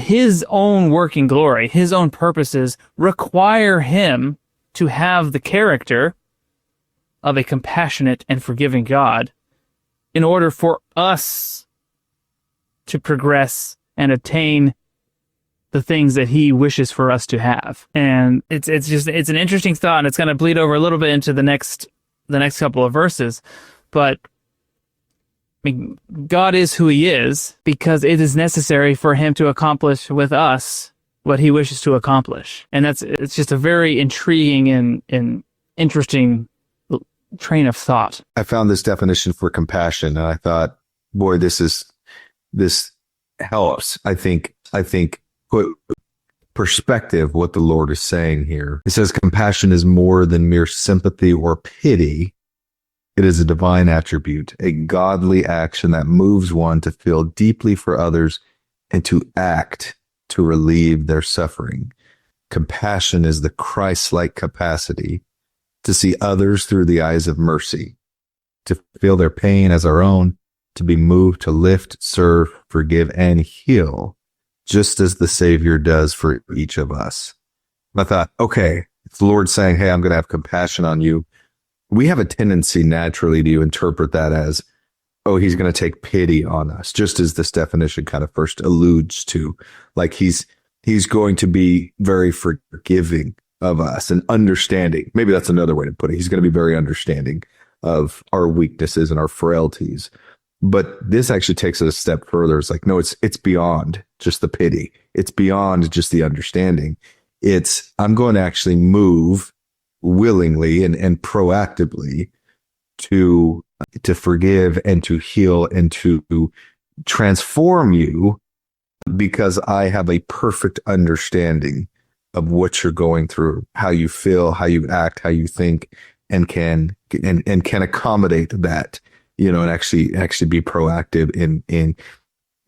his own working glory, his own purposes require him to have the character of a compassionate and forgiving God in order for us to progress and attain the things that he wishes for us to have. And it's an interesting thought, and it's going to bleed over a little bit into the next couple of verses. But I mean, God is who he is because it is necessary for him to accomplish with us what he wishes to accomplish. And it's just a very intriguing and interesting train of thought. I found this definition for compassion, and I thought, boy, this helps. I think put perspective what the Lord is saying here. It says compassion is more than mere sympathy or pity. It is a divine attribute, a godly action that moves one to feel deeply for others and to act to relieve their suffering. Compassion is the Christ-like capacity to see others through the eyes of mercy, to feel their pain as our own, to be moved to lift, serve, forgive, and heal, just as the Savior does for each of us. And I thought, okay, it's the Lord saying, hey, I'm going to have compassion on you. We have a tendency naturally to interpret that as, oh, he's going to take pity on us, just as this definition kind of first alludes to, like he's going to be very forgiving of us and understanding. Maybe that's another way to put it. He's going to be very understanding of our weaknesses and our frailties. But this actually takes it a step further. It's like, no, it's beyond just the pity. It's beyond just the understanding. I'm going to actually move willingly and proactively to forgive and to heal and to transform you because I have a perfect understanding of what you're going through, how you feel, how you act, how you think, and can accommodate that, and actually be proactive in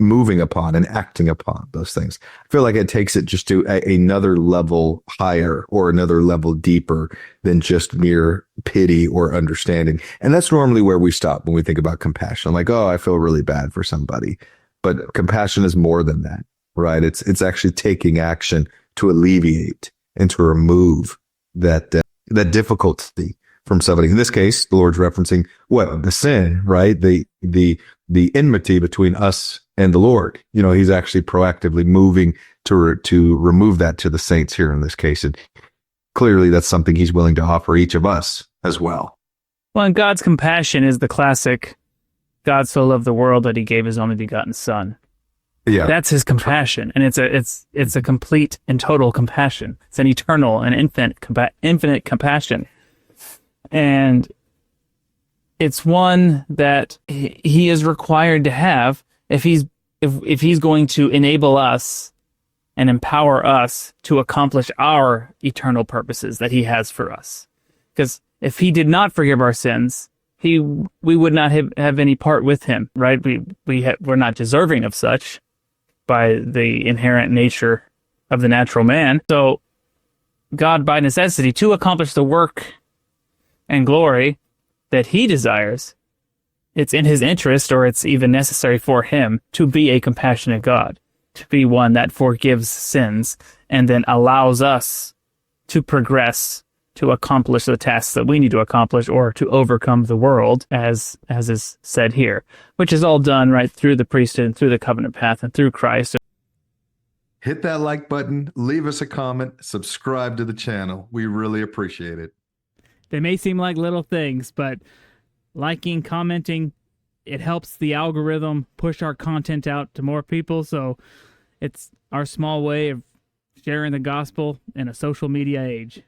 moving upon and acting upon those things. I feel like it takes it just to another level higher or another level deeper than just mere pity or understanding. And that's normally where we stop when we think about compassion. Like, oh, I feel really bad for somebody. But compassion is more than that, right? It's actually taking action to alleviate and to remove that difficulty from somebody. In this case, the Lord's referencing what? The sin, right? The enmity between us and the Lord. He's actually proactively moving to remove that to the saints here in this case. And clearly that's something he's willing to offer each of us as well. Well, and God's compassion is the classic, God so loved the world that he gave his only begotten son. Yeah. That's his compassion. And it's a complete and total compassion. It's an eternal and infinite compassion. And it's one that he is required to have if he's going to enable us and empower us to accomplish our eternal purposes that he has for us. Because if he did not forgive our sins, we would not have any part with him, right? We're not deserving of such by the inherent nature of the natural man. So God, by necessity, to accomplish the work and glory that he desires, it's in his interest, or it's even necessary for him to be a compassionate God, to be one that forgives sins and then allows us to progress to accomplish the tasks that we need to accomplish or to overcome the world, as is said here, which is all done right through the priesthood and through the covenant path and through Christ. Hit that like button, leave us a comment, subscribe to the channel. We really appreciate it. They may seem like little things, but liking, commenting, it helps the algorithm push our content out to more people. So it's our small way of sharing the gospel in a social media age.